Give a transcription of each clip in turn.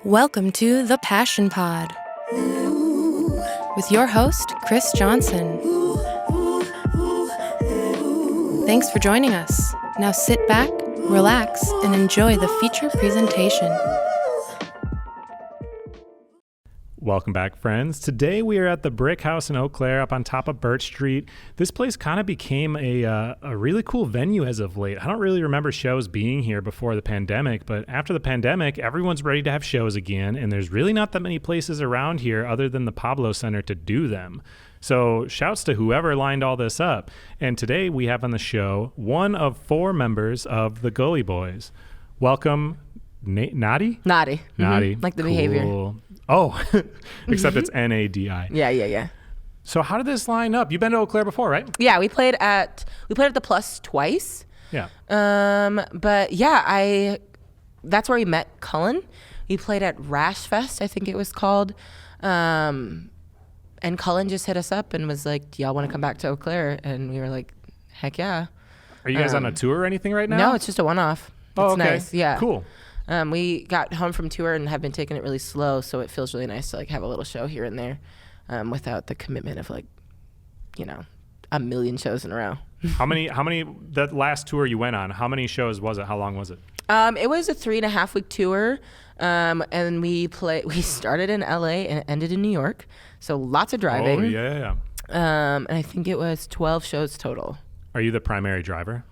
Welcome to The Passion Pod with your host, Chris Johnson. Thanks for joining us. Now sit back, relax, and enjoy the feature presentation. Welcome back, friends. Today we are at the Brickhouse in Eau Claire up on top of Birch Street. This place kind of became a really cool venue as of late. I don't really remember shows being here before the pandemic, but after the pandemic, everyone's ready to have shows again, and there's really not that many places around here other than the Pablo Center to do them. So shouts to whoever lined all this up. And today we have on the show one of four members of the Gully Boys. Welcome, Nadi? Nadi. Nadi. Like the Cool. behavior. Oh, except it's N-A-D-I. Yeah. So how did this line up? You've been to Eau Claire before, right? Yeah, we played at the Plus twice. Yeah. But yeah, that's where we met Cullen. We played at Rash Fest, I think it was called. And Cullen just hit us up and was like, "Do y'all want to come back to Eau Claire?" And we were like, "Heck yeah." Are you guys on a tour or anything right now? No, it's just a one-off. Oh, It's okay. nice. Yeah. Cool. We got home from tour and have been taking it really slow, so it feels really nice to like have a little show here and there, without the commitment of like, a million shows in a row. How many, that last tour you went on, how many shows was it? How long was it? It was a 3.5 week tour. And we started in LA and ended in New York. So lots of driving. Oh, yeah. And I think it was 12 shows total. Are you the primary driver?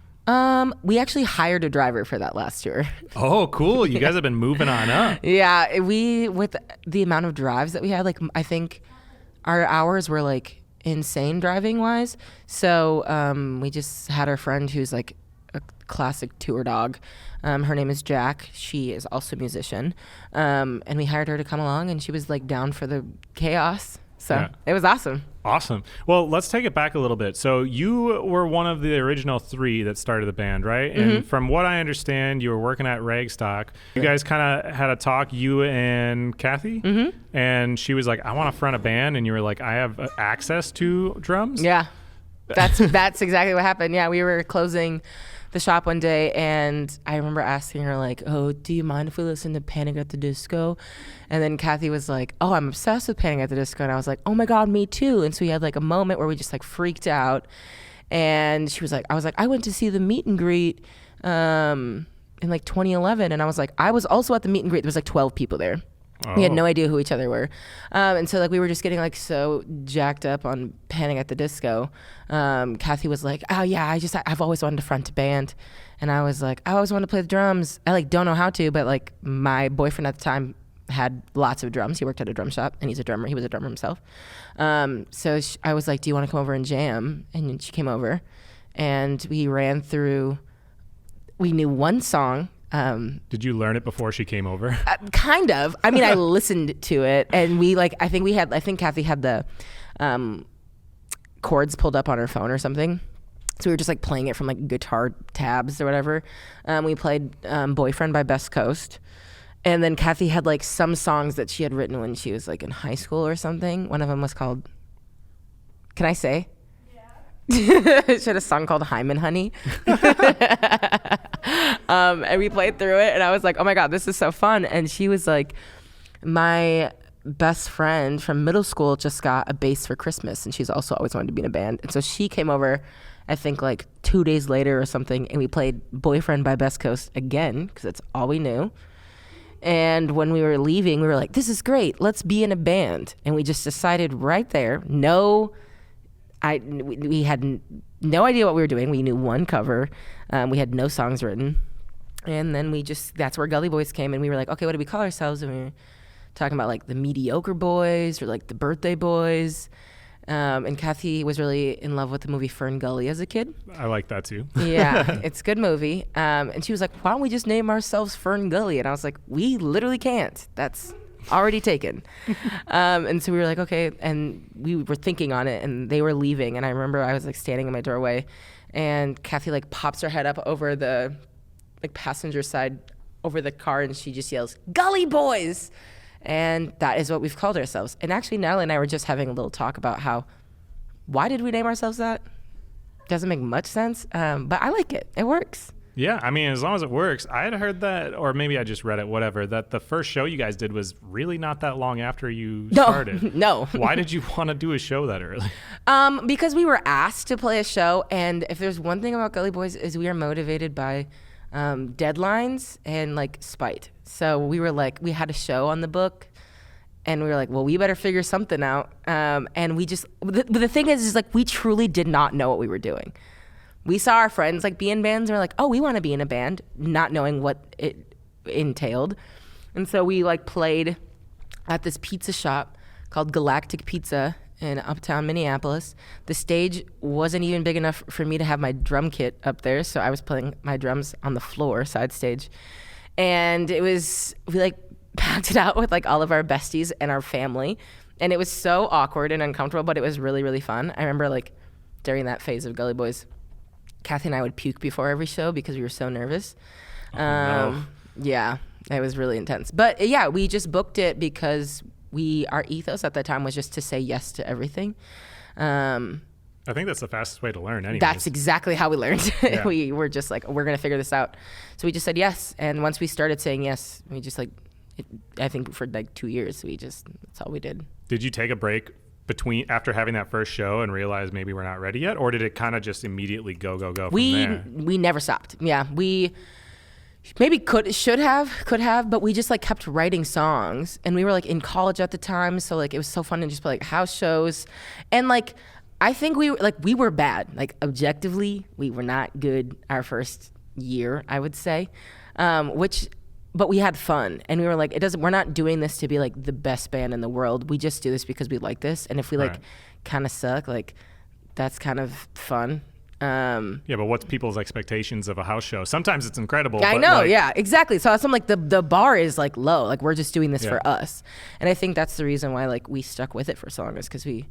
We actually hired a driver for that last tour. Oh, cool. You guys have been moving on up. Yeah, with the amount of drives that we had, like I think our hours were like insane driving wise. So we just had our friend who's like a classic tour dog. Her name is Jack. She is also a musician. And we hired her to come along, and she was like down for the chaos. So It was awesome. Awesome. Well, let's take it back a little bit. So you were one of the original three that started the band, right? And from what I understand, you were working at Ragstock. You guys kind of had a talk, you and Kathy, and she was like, "I want to front a band," and you were like, "I have access to drums?" Yeah, that's exactly what happened. Yeah, we were closing the shop one day, and I remember asking her like, "Oh, do you mind if we listen to Panic at the Disco?" And then Kathy was like, "Oh, I'm obsessed with Panic at the Disco." And I was like, "Oh my God, me too." And so we had like a moment where we just like freaked out. And she was like, I went to see the meet and greet in like 2011. And I was like, I was also at the meet and greet. There was like 12 people there. We had no idea who each other were. And so like we were just getting like so jacked up on Panic at the Disco. Kathy was like, "Oh yeah, I've always wanted to front a band." And I was like, "I always wanted to play the drums. I like don't know how to, but like my boyfriend at the time had lots of drums. He worked at a drum shop and he's a drummer. He was a drummer himself. So I was like, "Do you want to come over and jam?" And she came over and we ran through, we knew one song. Did you learn it before she came over? Kind of. I mean, I listened to it, and I think Kathy had the chords pulled up on her phone or something. So we were just like playing it from like guitar tabs or whatever. We played Boyfriend by Best Coast. And then Kathy had like some songs that she had written when she was like in high school or something. One of them was called, can I say? Yeah. She had a song called Hyman Honey. And we played through it, and I was like, "Oh my God, this is so fun." And she was like, my best friend from middle school just got a bass for Christmas, and she's also always wanted to be in a band. And so she came over, I think like 2 days later or something, and we played Boyfriend by Best Coast again, because that's all we knew. And when we were leaving, we were like, "This is great, let's be in a band." And we just decided right there, we had no idea what we were doing. We knew one cover. We had no songs written. And then that's where Gully Boys came, and we were like, "Okay, what do we call ourselves?" And we were talking about like the Mediocre Boys or like the Birthday Boys. And Kathy was really in love with the movie Fern Gully as a kid. I like that too. Yeah, it's a good movie. And she was like, "Why don't we just name ourselves Fern Gully?" And I was like, "We literally can't. That's already taken." And so we were like, okay. And we were thinking on it, and they were leaving. And I remember I was like standing in my doorway, and Kathy like pops her head up over the like passenger side over the car, and she just yells, "Gully Boys!" And that is what we've called ourselves. And actually, Natalie and I were just having a little talk about why did we name ourselves that? Doesn't make much sense, but I like it. It works. Yeah, I mean, as long as it works. I had heard that, or maybe I just read it, whatever, that the first show you guys did was really not that long after you started. No. Why did you want to do a show that early? Because we were asked to play a show, and if there's one thing about Gully Boys is we are motivated by deadlines and like spite. So we were like, we had a show on the book, and we were like, well, we better figure something out. And we just, the thing is like, we truly did not know what we were doing. We saw our friends like be in bands, and we're like, oh, we want to be in a band, not knowing what it entailed. And so we like played at this pizza shop called Galactic Pizza in uptown Minneapolis. The stage wasn't even big enough for me to have my drum kit up there, so I was playing my drums on the floor, side stage. And we like packed it out with like all of our besties and our family. And it was so awkward and uncomfortable, but it was really, really fun. I remember like during that phase of Gully Boys, Kathy and I would puke before every show because we were so nervous. No. Yeah, it was really intense. But yeah, we just booked it because our ethos at that time was just to say yes to everything. I think that's the fastest way to learn anyways. That's exactly how we learned. Yeah. We were just like, we're going to figure this out. So we just said yes. And once we started saying yes, we just like, I think for like 2 years, that's all we did. Did you take a break after having that first show and realize maybe we're not ready yet? Or did it kind of just immediately go from there? We never stopped. Yeah, we maybe could have, but we just like kept writing songs, and we were like in college at the time, so like it was so fun to just play like house shows. And like I think we were bad. Like objectively, we were not good our first year, I would say. But we had fun, and we were like, we're not doing this to be like the best band in the world. We just do this because we like this. And if we like kind of suck, like that's kind of fun. Yeah, but what's people's expectations of a house show? Sometimes it's incredible. I know, yeah, exactly. So I'm like, the bar is like low. Like we're just doing this for us. And I think that's the reason why like we stuck with it for so long, is because we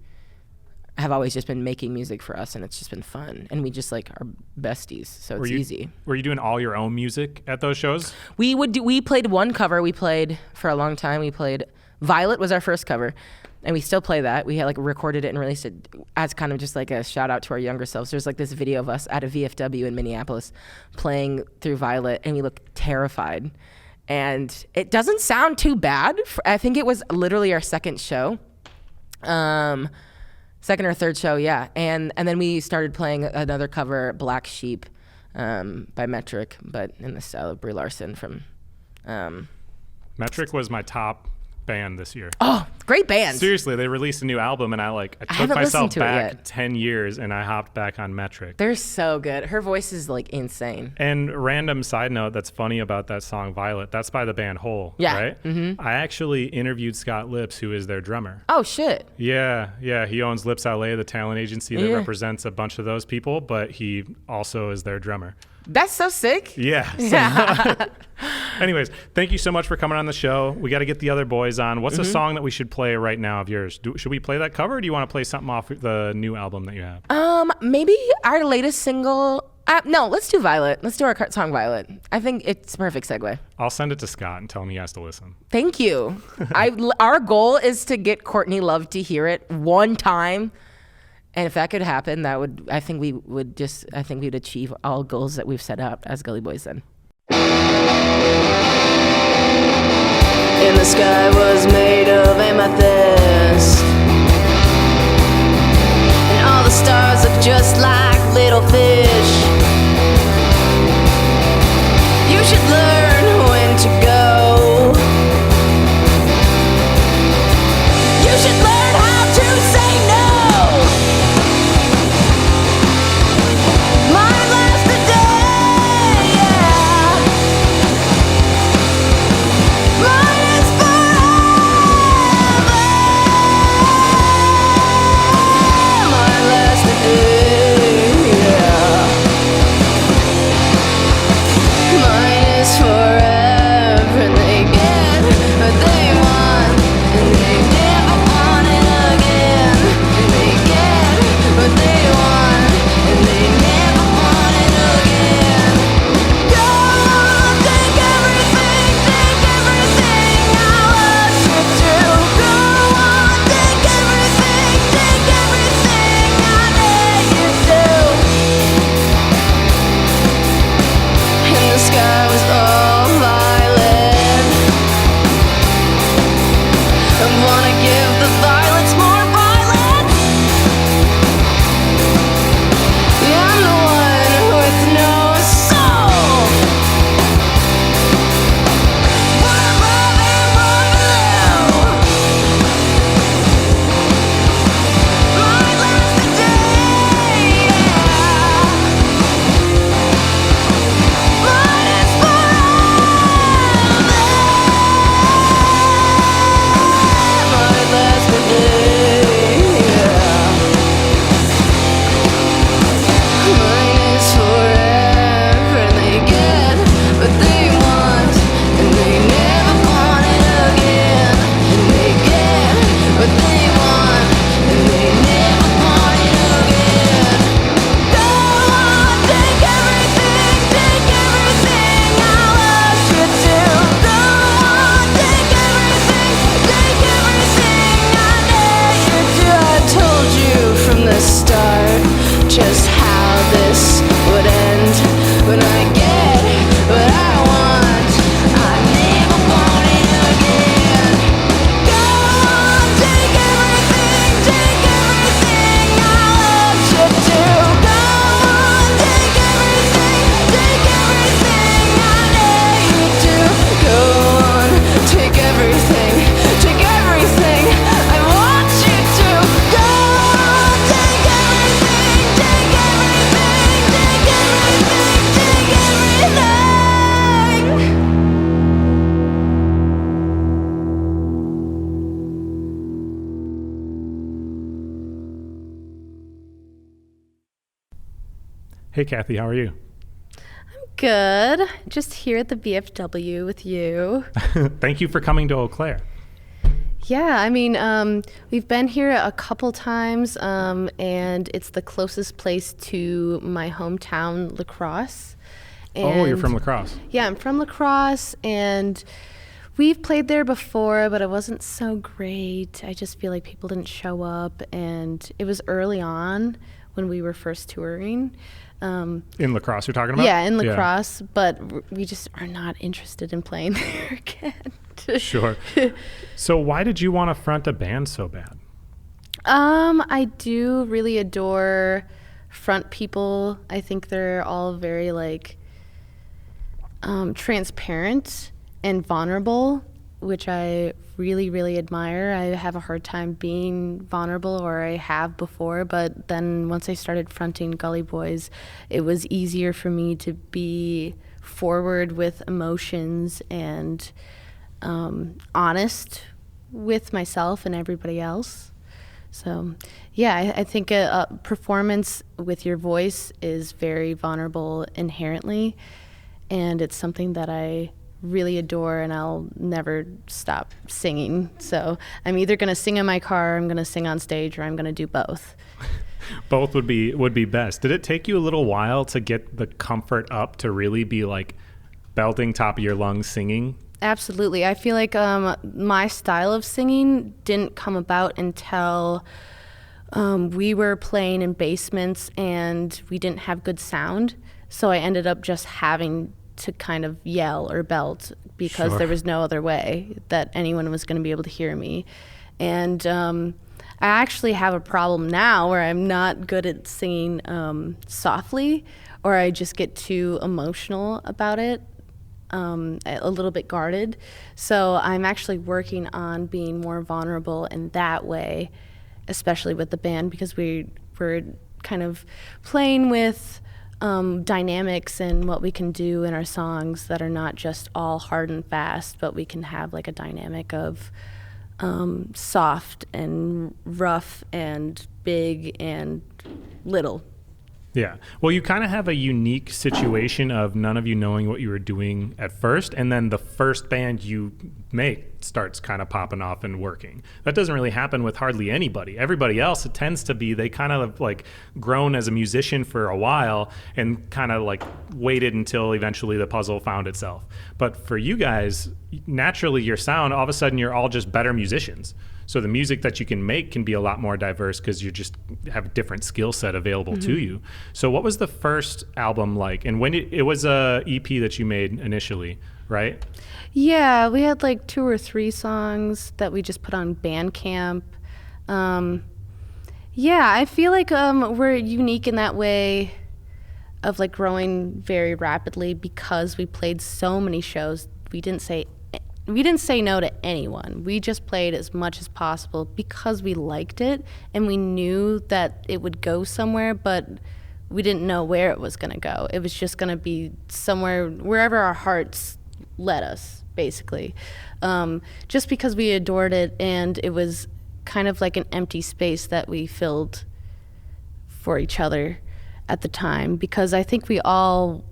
have always just been making music for us, and it's just been fun, and we just like are besties, so it's easy. Were you doing all your own music at those shows? We played one cover. We played for a long time. We played Violet was our first cover, and we still play that. We had like recorded it and released it as kind of just like a shout out to our younger selves. There's like this video of us at a VFW in Minneapolis playing through Violet, and we look terrified, and it doesn't sound too bad. I think it was literally our second show. Second or third show, yeah. And then we started playing another cover, Black Sheep, by Metric, but in the style of Brie Larson from... Metric was my top band this year. Oh, great band. Seriously, they released a new album, and I took myself back 10 years, and I hopped back on Metric. They're so good. Her voice is like insane. And random side note that's funny about that song, Violet, that's by the band Hole, yeah. Right? Mm-hmm. I actually interviewed Scott Lips, who is their drummer. Oh, shit. Yeah. He owns Lips LA, the talent agency that represents a bunch of those people, but he also is their drummer. That's so sick. Yeah. Anyways, thank you so much for coming on the show. We got to get the other boys on. What's a song that we should play right now of yours? Should we play that cover, or do you want to play something off the new album that you have? Maybe our latest single. No, let's do Violet. Let's do our song Violet. I think it's a perfect segue. I'll send it to Scott and tell him he has to listen. Thank you. Our goal is to get Courtney Love to hear it one time. And if that could happen, I think we'd achieve all goals that we've set out as Gully Boys then. And the sky was made of amethyst, and all the stars look just like little fish. You should learn when to go. You should learn how to say no. Mine lasts a day, yeah. Mine is forever. Mine lasts a day, yeah. Mine is forever. Hey, Kathy, how are you? Good. Just here at the BFW with you. Thank you for coming to Eau Claire. Yeah, I mean, we've been here a couple times, and it's the closest place to my hometown, La Crosse. Oh, you're from La Crosse. Yeah, I'm from La Crosse, and we've played there before, but it wasn't so great. I just feel like people didn't show up, and it was early on when we were first touring. In La Crosse, you're talking about? Yeah, in La Crosse, but we just are not interested in playing there again. Sure. So why did you want to front a band so bad? I do really adore front people. I think they're all very transparent and vulnerable, which I really, really admire. I have a hard time being vulnerable, or I have before, but then once I started fronting Gully Boys, it was easier for me to be forward with emotions and honest with myself and everybody else. So, yeah, I think a performance with your voice is very vulnerable inherently, and it's something that I really adore, and I'll never stop singing. So I'm either going to sing in my car, I'm going to sing on stage, or I'm going to do both. Both would be best. Did it take you a little while to get the comfort up to really be like belting top of your lungs singing? Absolutely. I feel like my style of singing didn't come about until we were playing in basements and we didn't have good sound. So I ended up just having to kind of yell or belt because there was no other way that anyone was going to be able to hear me. And I actually have a problem now where I'm not good at singing softly, or I just get too emotional about it. A little bit guarded. So I'm actually working on being more vulnerable in that way, especially with the band, because we're kind of playing with dynamics and what we can do in our songs that are not just all hard and fast, but we can have like a dynamic of soft and rough and big and little. Yeah. Well, you kind of have a unique situation of none of you knowing what you were doing at first, and then the first band you make starts kind of popping off and working. That doesn't really happen with hardly anybody. Everybody else, it tends to be they kind of like grown as a musician for a while and kind of like waited until eventually the puzzle found itself. But for you guys, naturally your sound, all of a sudden you're all just better musicians. So the music that you can make can be a lot more diverse because you just have a different skill set available to you. So what was the first album like? And when it was a EP that you made initially, right? Yeah, we had like 2 or 3 songs that we just put on Bandcamp. Yeah, I feel like we're unique in that way of like growing very rapidly because we played so many shows. We didn't say no to anyone. We just played as much as possible because we liked it and we knew that it would go somewhere, but we didn't know where it was going to go. It was just going to be somewhere, wherever our hearts led us, basically. Just because we adored it, and it was kind of like an empty space that we filled for each other at the time, because I think we all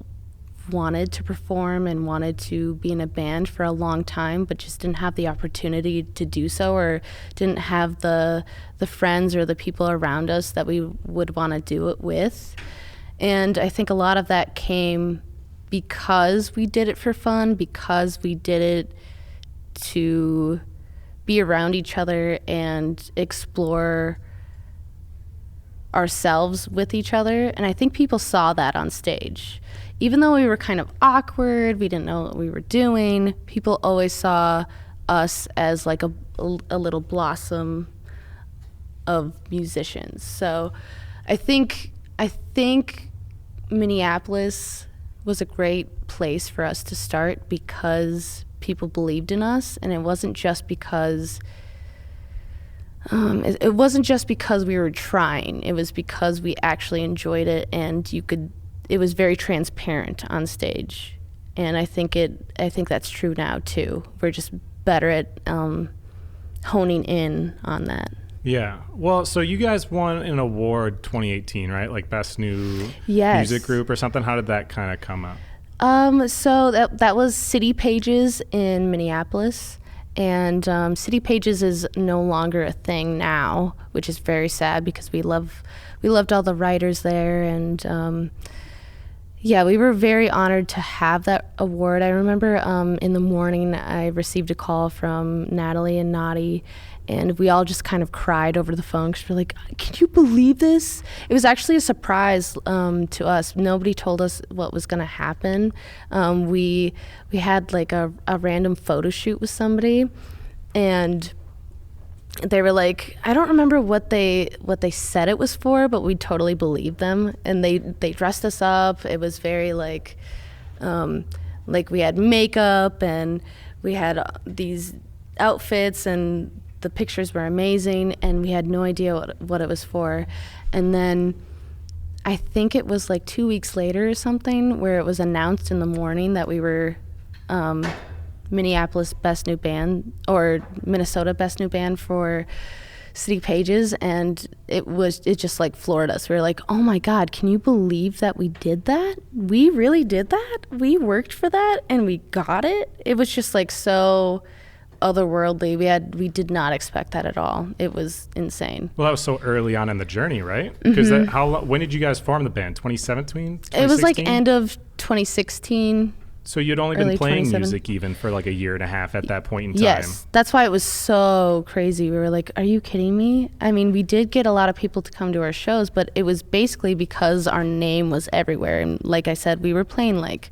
wanted to perform and wanted to be in a band for a long time, but just didn't have the opportunity to do so, or didn't have the friends or the people around us that we would want to do it with. And I think a lot of that came because we did it for fun, because we did it to be around each other and explore ourselves with each other. And I think people saw that on stage. Even though we were kind of awkward, we didn't know what we were doing, people always saw us as like a little blossom of musicians. So I think Minneapolis was a great place for us to start because people believed in us, and it wasn't just because it wasn't just because we were trying. It was because we actually enjoyed it, and it was very transparent on stage. And I think that's true now too. We're just better at honing in on that. Yeah. Well, so you guys won an award 2018, right? Like best new Yes. music group or something. How did that kind of come up? So that was City Pages in Minneapolis, and City Pages is no longer a thing now, which is very sad because we loved all the writers there, and yeah, we were very honored to have that award. I remember in the morning I received a call from Natalie and Nadi, and we all just kind of cried over the phone because we're like, can you believe this? It was actually a surprise to us. Nobody told us what was going to happen. We had like a random photo shoot with somebody, and they were like, I don't remember what they said it was for, but we totally believed them. And they dressed us up. It was very like we had makeup and we had these outfits, and the pictures were amazing, and we had no idea what it was for. And then I think it was like 2 weeks later or something where it was announced in the morning that we were Minneapolis Best New Band, or Minnesota Best New Band for City Pages, and it just like floored us. We were like, oh my God, can you believe that we did that? We really did that? We worked for that and we got it? It was just like so otherworldly. We did not expect that at all. It was insane. Well, that was so early on in the journey, right? Because when did you guys form the band? 2017? It was like end of 2016. So you'd only been playing 27. music even for like a year and a half at that point in time. Yes, that's why it was so crazy. We were like, are you kidding me? I mean, we did get a lot of people to come to our shows, but it was basically because our name was everywhere. And like I said, we were playing like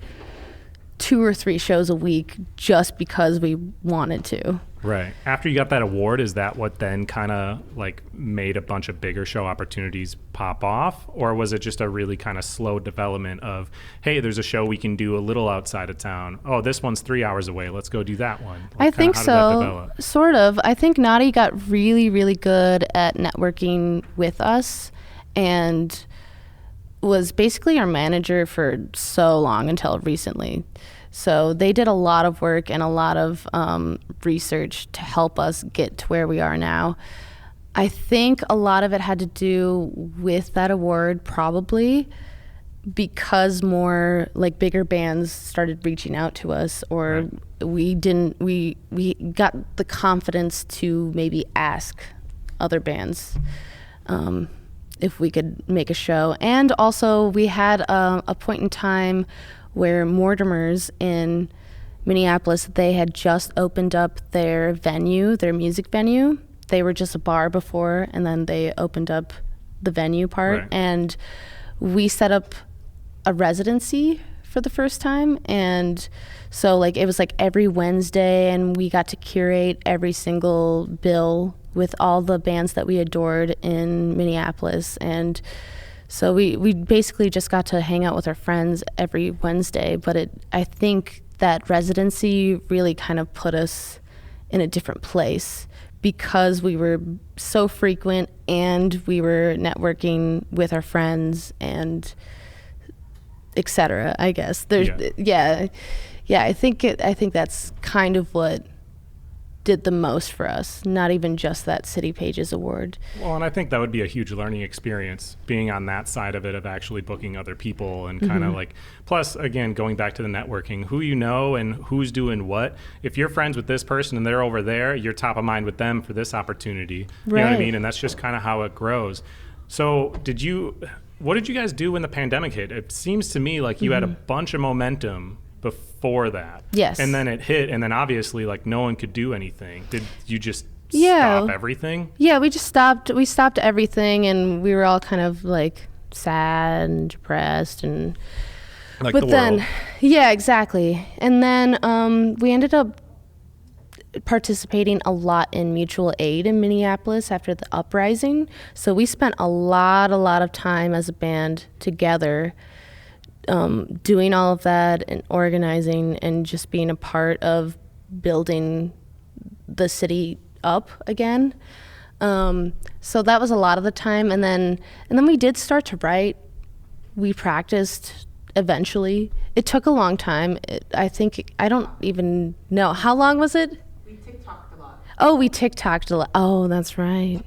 2 or 3 shows a week just because we wanted to. Right. After you got that award, is that what then kind of like made a bunch of bigger show opportunities pop off? Or was it just a really kind of slow development of, hey, there's a show we can do a little outside of town. Oh, this one's 3 hours away. Let's go do that one. Like, I think so. Sort of. I think Nadi got really, really good at networking with us and was basically our manager for so long until recently. So they did a lot of work and a lot of research to help us get to where we are now. I think a lot of it had to do with that award, probably because more like bigger bands started reaching out to us, or we got the confidence to maybe ask other bands if we could make a show. And also we had a point in time where Mortimer's in Minneapolis, they had just opened up their venue, their music venue. They were just a bar before, and then they opened up the venue part. Right. And we set up a residency for the first time. And so like it was like every Wednesday, and we got to curate every single bill with all the bands that we adored in Minneapolis. And so we basically just got to hang out with our friends every Wednesday. But I think that residency really kind of put us in a different place because we were so frequent and we were networking with our friends and et cetera, I guess. Yeah, I think that's kind of what did the most for us, not even just that City Pages award. Well, and I think that would be a huge learning experience, being on that side of it, of actually booking other people and kind of like, plus again, going back to the networking, who you know and who's doing what. If you're friends with this person and they're over there, you're top of mind with them for this opportunity. You know what I mean? And that's just kind of how it grows. So what did you guys do when the pandemic hit? It seems to me like you had a bunch of momentum before that. Yes. And then it hit, and then obviously like no one could do anything. Did you just stop everything? Yeah, we stopped everything, and we were all kind of like sad and depressed and Like but the then world. Yeah, exactly. And then we ended up participating a lot in mutual aid in Minneapolis after the uprising. So we spent a lot of time as a band together, doing all of that and organizing and just being a part of building the city up again. So that was a lot of the time. And then we did start to write. We practiced eventually. It took a long time. I don't even know. How long was it? We TikToked a lot. Oh, we TikToked a lot. Oh, that's right.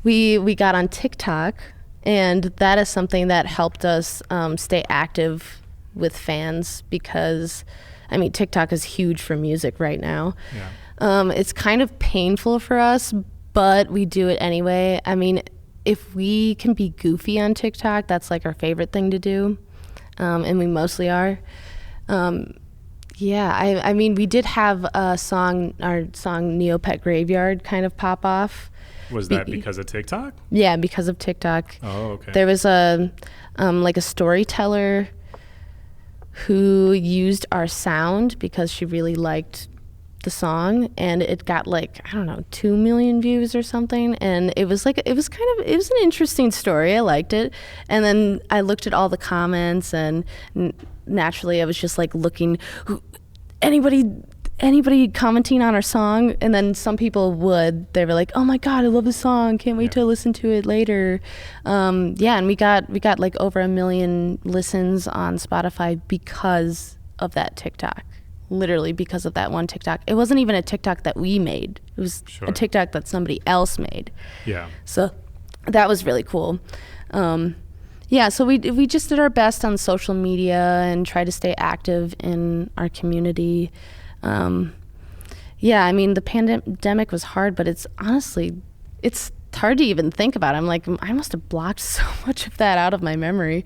we got on TikTok, and that is something that helped us stay active with fans, because I mean TikTok is huge for music right now. It's kind of painful for us, but we do it anyway. I mean, if we can be goofy on TikTok, that's like our favorite thing to do, and we mostly are. I mean, we did have our song Neopet Graveyard kind of pop off. Was that because of TikTok? Yeah, because of TikTok. Oh, okay. There was a storyteller who used our sound because she really liked the song, and it got like, I don't know, 2 million views or something. And it was an interesting story. I liked it. And then I looked at all the comments, and naturally I was just like looking, anybody commenting on our song. And then some people they were like, oh my God, I love the song, can't wait to listen to it later. And we got like over 1 million listens on Spotify because of that TikTok. Literally because of that one TikTok. It wasn't even a TikTok that we made. It was a TikTok that somebody else made. Yeah. So that was really cool. So we just did our best on social media and try to stay active in our community. I mean, the pandemic was hard, but it's hard to even think about. I'm like, I must have blocked so much of that out of my memory.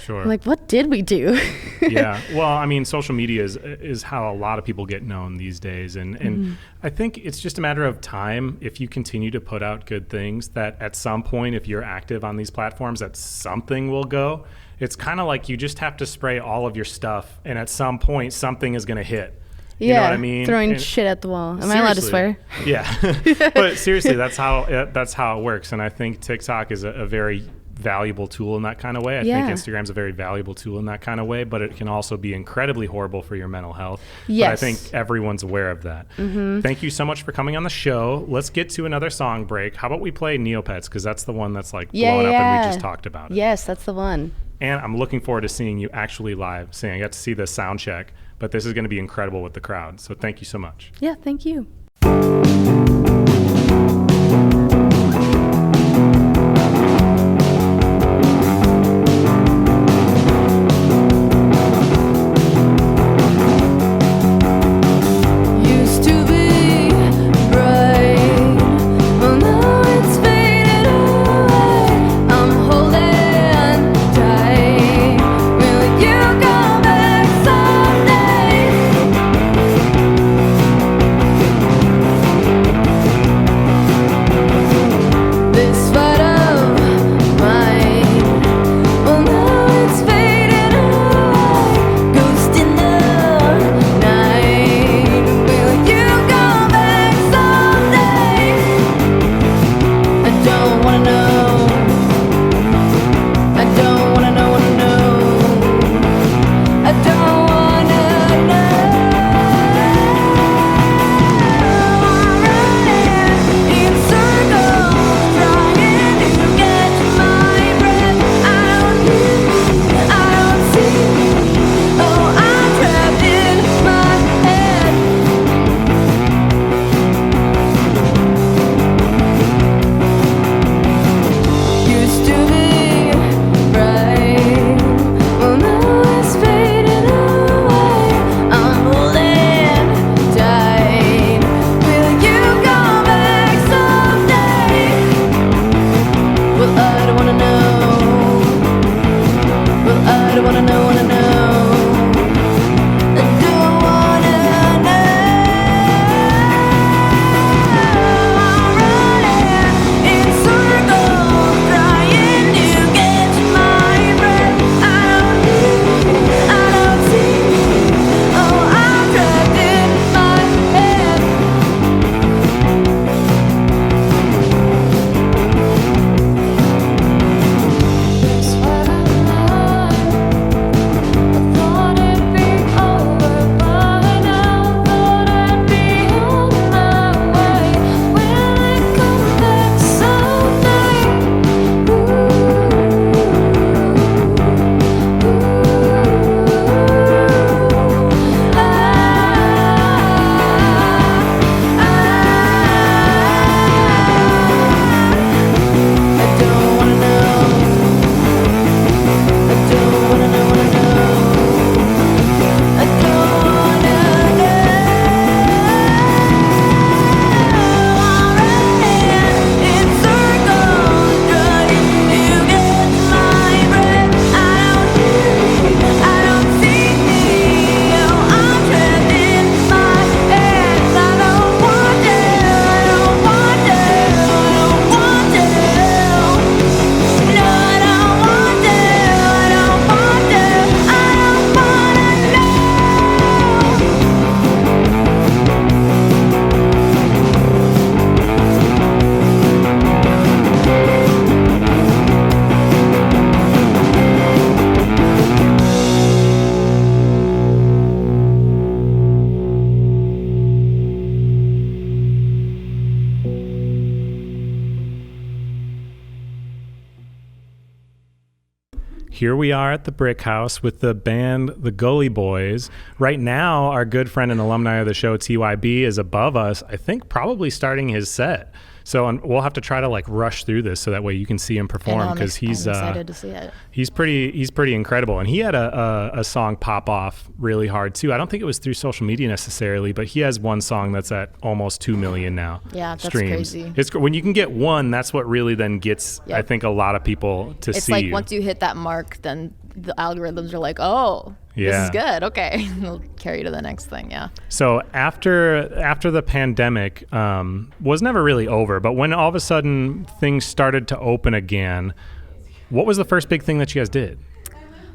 Sure. I'm like, what did we do? Yeah. Well, I mean, social media is how a lot of people get known these days. And I think it's just a matter of time. If you continue to put out good things, that at some point, if you're active on these platforms, that something will go. It's kind of like you just have to spray all of your stuff, and at some point, something is going to hit. You know what I mean? Throwing shit at the wall. Am I allowed to swear? Yeah. But seriously, that's how it works. And I think TikTok is a very valuable tool in that kind of way. I think Instagram's a very valuable tool in that kind of way, but it can also be incredibly horrible for your mental health. Yes. But I think everyone's aware of that. Mm-hmm. Thank you so much for coming on the show. Let's get to another song break. How about we play Neopets, because that's the one that's like blowing up and we just talked about it. Yes, that's the one. And I'm looking forward to seeing you actually live sing. I got to see the sound check, but this is going to be incredible with the crowd. So thank you so much. Yeah, thank you. Here we are at the Brickhouse with the band, the Gully Boys. Right now, our good friend and alumni of the show, TYB, is above us, I think probably starting his set. So we'll have to try to like rush through this so that way you can see him perform, because he's I'm excited to see it. He's pretty incredible, and he had a song pop off really hard too. I don't think it was through social media necessarily, but he has one song that's at almost 2 million now. Yeah, that's streams. crazy. It's when you can get one, that's what really then gets I think a lot of people to see. It's like you. once you hit that mark, then the algorithms are like, oh, this is good. Okay, they'll carry you to the next thing. Yeah. So after the pandemic was never really over, but when all of a sudden things started to open again, what was the first big thing that you guys did?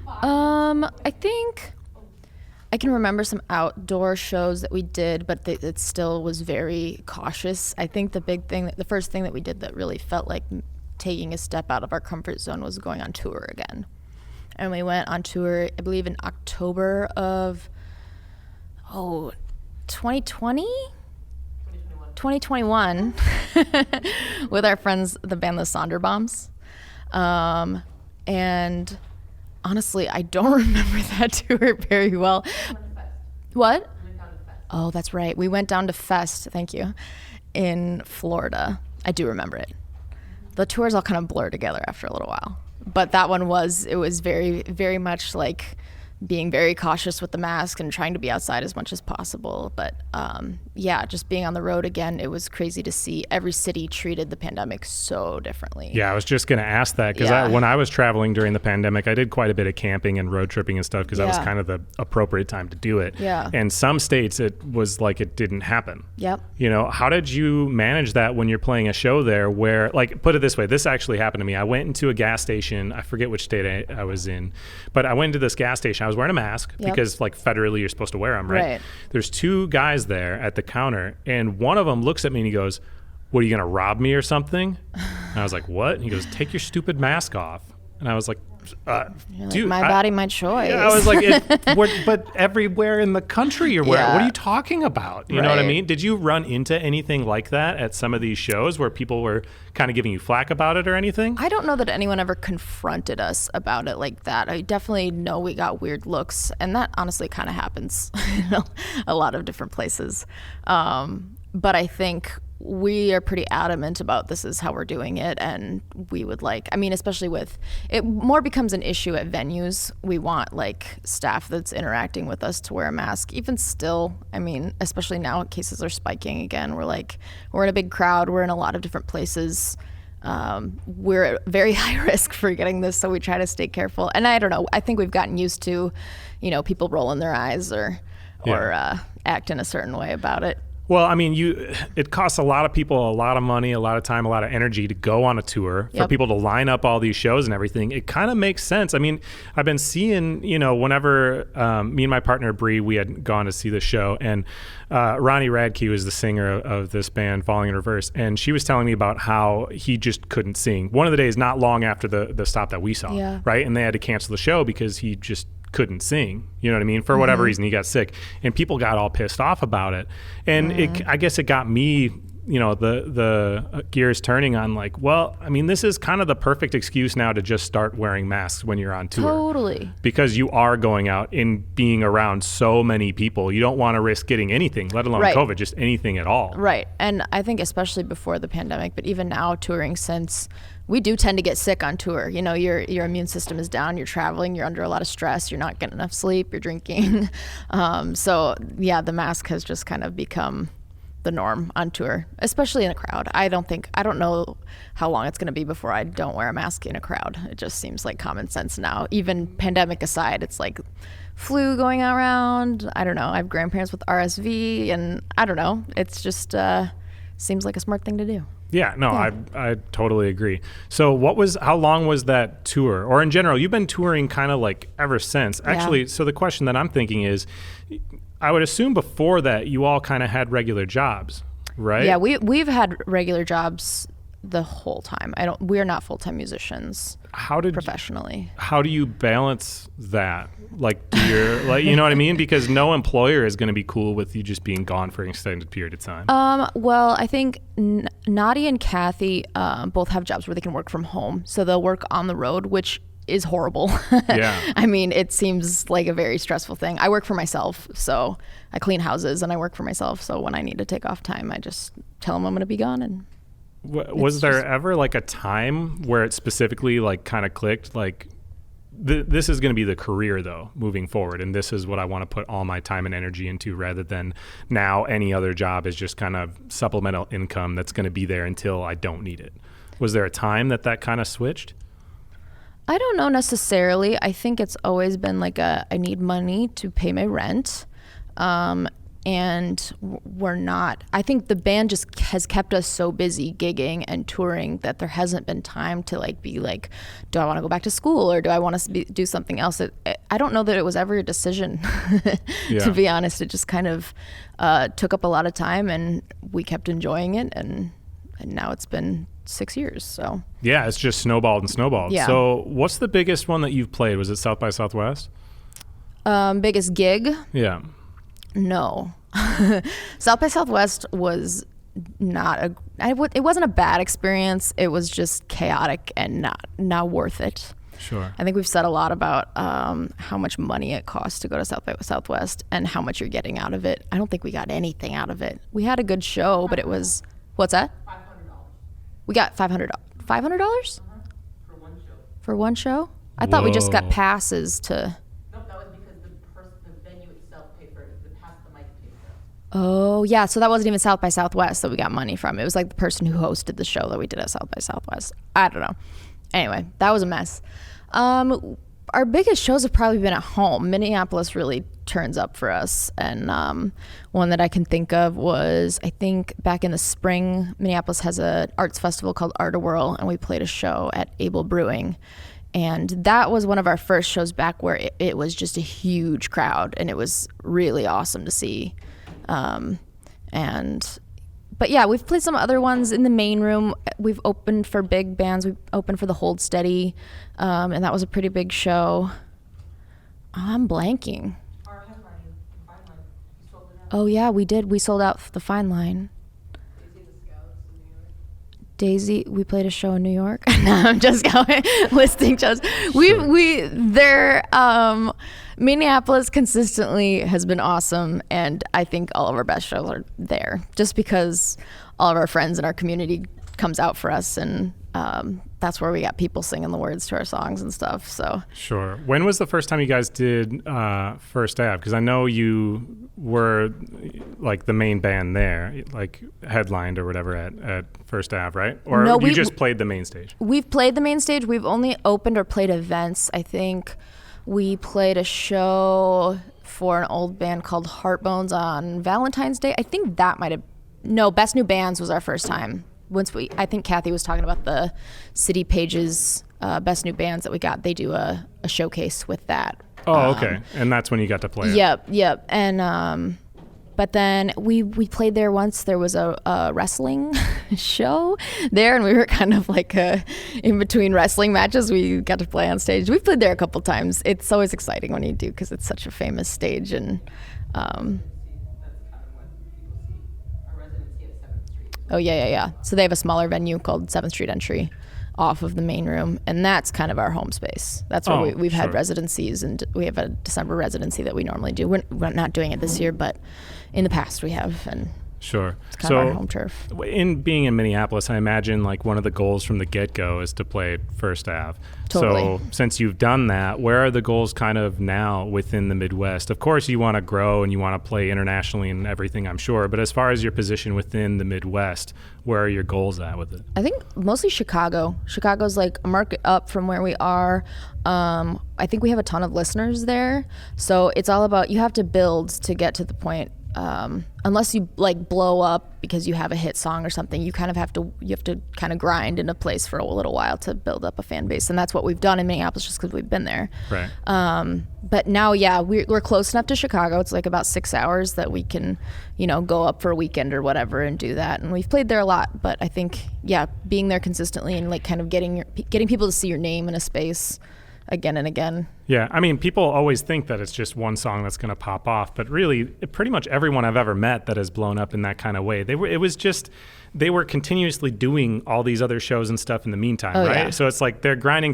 I think I can remember some outdoor shows that we did, but it still was very cautious. I think the first thing that we did that really felt like taking a step out of our comfort zone was going on tour again. And we went on tour, I believe, in October of 2020? 2021 with our friends, the band The Sonderbombs. And honestly, I don't remember that tour very well. What? Oh, that's right. We went down to Fest, thank you, in Florida. I do remember it. The tours all kind of blur together after a little while. But that one was very, very much like being very cautious with the mask and trying to be outside as much as possible. But just being on the road again, it was crazy to see every city treated the pandemic so differently. Yeah, I was just going to ask that because when I was traveling during the pandemic, I did quite a bit of camping and road tripping and stuff because that was kind of the appropriate time to do it. Yeah. And some states, it was like it didn't happen. Yep. You know, how did you manage that when you're playing a show there where, like, put it this way, this actually happened to me. I went into a gas station. I forget which state I was in, but I went into this gas station. I was wearing a mask because, like, federally you're supposed to wear them, right? There's two guys there at the counter, and one of them looks at me and he goes, "What, are you going to rob me or something?" And I was like, "What?" And he goes, "Take your stupid mask off." And I was like, dude, my body, my choice. Yeah, I was like, but everywhere in the country you're wearing, what are you talking about? You know what I mean? Did you run into anything like that at some of these shows where people were kind of giving you flack about it or anything? I don't know that anyone ever confronted us about it like that. I definitely know we got weird looks, and that honestly kind of happens in a lot of different places. But I think we are pretty adamant about this is how we're doing it, and we would especially with it more becomes an issue at venues. We want like staff that's interacting with us to wear a mask. Even still, especially now cases are spiking again. We're in a big crowd, we're in a lot of different places. We're at very high risk for getting this, so we try to stay careful. And I don't know, I think we've gotten used to, people rolling their eyes or act in a certain way about it. Well, it costs a lot of people a lot of money, a lot of time, a lot of energy to go on a tour, for people to line up all these shows and everything. It kind of makes sense. I've been seeing, whenever me and my partner Bree, we had gone to see the show, and Ronnie Radke was the singer of this band, Falling in Reverse, and she was telling me about how he just couldn't sing. One of the days, not long after the stop that we saw, right? And they had to cancel the show because he just couldn't sing, you know what I mean? For whatever reason, he got sick, and people got all pissed off about it. And I guess it got me, the gears turning on like, well, this is kind of the perfect excuse now to just start wearing masks when you're on tour. Totally. Because you are going out and being around so many people. You don't want to risk getting anything, let alone COVID, just anything at all. Right. And I think especially before the pandemic, but even now touring, since we do tend to get sick on tour. Your immune system is down, you're traveling, you're under a lot of stress, you're not getting enough sleep, you're drinking. The mask has just kind of become the norm on tour, especially in a crowd. I don't know how long it's going to be before I don't wear a mask in a crowd. It just seems like common sense now. Even pandemic aside, it's like flu going around. I don't know. I have grandparents with RSV, and I don't know. It's just seems like a smart thing to do. Yeah, no, I totally agree. So how long was that tour? Or in general, you've been touring kind of like ever since. Actually, so the question that I'm thinking is, I would assume before that you all kind of had regular jobs, right? Yeah, we've had regular jobs the whole time. We're not full-time musicians professionally. How do you balance that? Like, do you're you know what I mean? Because no employer is going to be cool with you just being gone for an extended period of time. Well, I think Nadia and Kathy both have jobs where they can work from home. So they'll work on the road, which is horrible. Yeah. I mean, it seems like a very stressful thing. I work for myself, so I clean houses and I work for myself. So when I need to take off time, I just tell them I'm going to be gone. And was there ever like a time where it specifically like kind of clicked, like this is going to be the career though moving forward, and this is what I want to put all my time and energy into, rather than now any other job is just kind of supplemental income that's going to be there until I don't need it? Was there a time that kind of switched? I don't know necessarily. I think it's always been like I need money to pay my rent. And we're not, I think the band just has kept us so busy gigging and touring that there hasn't been time to like be like, do I want to go back to school or do I want to do something else? I don't know that it was ever a decision, to be honest. It just kind of took up a lot of time and we kept enjoying it. And now it's been 6 years, so. Yeah, it's just snowballed and snowballed. Yeah. So what's the biggest one that you've played? Was it South by Southwest? Biggest gig? Yeah. No. South by Southwest was not it wasn't a bad experience. It was just chaotic and not worth it. Sure. I think we've said a lot about how much money it costs to go to South by Southwest and how much you're getting out of it. I don't think we got anything out of it. We had a good show, but it was, what's that? $500. We got $500. $500? For one show. For one show? I thought we just got Whoa. passes to... Nope, that was because the venue itself paid for it. The pass the mic paid for it. Oh, yeah. So that wasn't even South by Southwest that we got money from. It was like the person who hosted the show that we did at South by Southwest. I don't know. Anyway, that was a mess. Our biggest shows have probably been at home. Minneapolis really turns up for us. And one that I can think of was, I think back in the spring, Minneapolis has an arts festival called Art-A-Whirl, and we played a show at Able Brewing. And that was one of our first shows back where it was just a huge crowd, and it was really awesome to see. But yeah, we've played some other ones in the main room. We've opened for big bands. We opened for the Hold Steady, and that was a pretty big show. I'm blanking. Our headlining, Fine Line, you sold it out. Oh yeah, we did. We sold out the Fine Line. Daisy the Scouts in New York. Daisy, we played a show in New York. No, I'm just going listing shows. Minneapolis consistently has been awesome, and I think all of our best shows are there just because all of our friends in our community comes out for us, and that's where we got people singing the words to our songs and stuff. So Sure. When was the first time you guys did First Ave? Because I know you were like the main band there, like headlined or whatever at First Ave, right? Or No, you just played the main stage? we've played the main stage. We've only opened or played events. I think we played a show for an old band called Heartbones on Valentine's Day. I think that might have, no, Best New Bands was our first time. I think Kathy was talking about the City Pages Best New Bands that we got. They do a showcase with that. Oh, okay. And that's when you got to play it. Yep. And but then we played there once. There was a wrestling show there, and we were kind of like in between wrestling matches. We got to play on stage. We've played there a couple times. It's always exciting when you do because it's such a famous stage. And That's kind of what people see. Our residency at 7th Street. oh yeah. So they have a smaller venue called 7th Street Entry off of the main room, and that's kind of our home space. That's where we've had sure. residencies, and we have a December residency that we normally do. We're not doing it this year, but in the past we have, and Sure. it's kind of our home turf. In being in Minneapolis, I imagine like one of the goals from the get-go is to play First Ave. Totally. So since you've done that, where are the goals kind of now within the Midwest? Of course, you want to grow and you want to play internationally and everything, I'm sure. But as far as your position within the Midwest, where are your goals at with it? I think mostly Chicago. Chicago's like a market up from where we are. I think we have a ton of listeners there. So it's all about, you have to build to get to the point. Unless you like blow up because you have a hit song or something, you have to kind of grind in a place for a little while to build up a fan base. And that's what we've done in Minneapolis just because we've been there. Right. But now, yeah, we're close enough to Chicago. It's like about 6 hours that we can, go up for a weekend or whatever and do that. And we've played there a lot, but I think, yeah, being there consistently and like kind of getting people to see your name in a space again and again. Yeah, I mean, people always think that it's just one song that's going to pop off, but really, pretty much everyone I've ever met that has blown up in that kind of way, they were continuously doing all these other shows and stuff in the meantime, right? Yeah. So it's like they're grinding.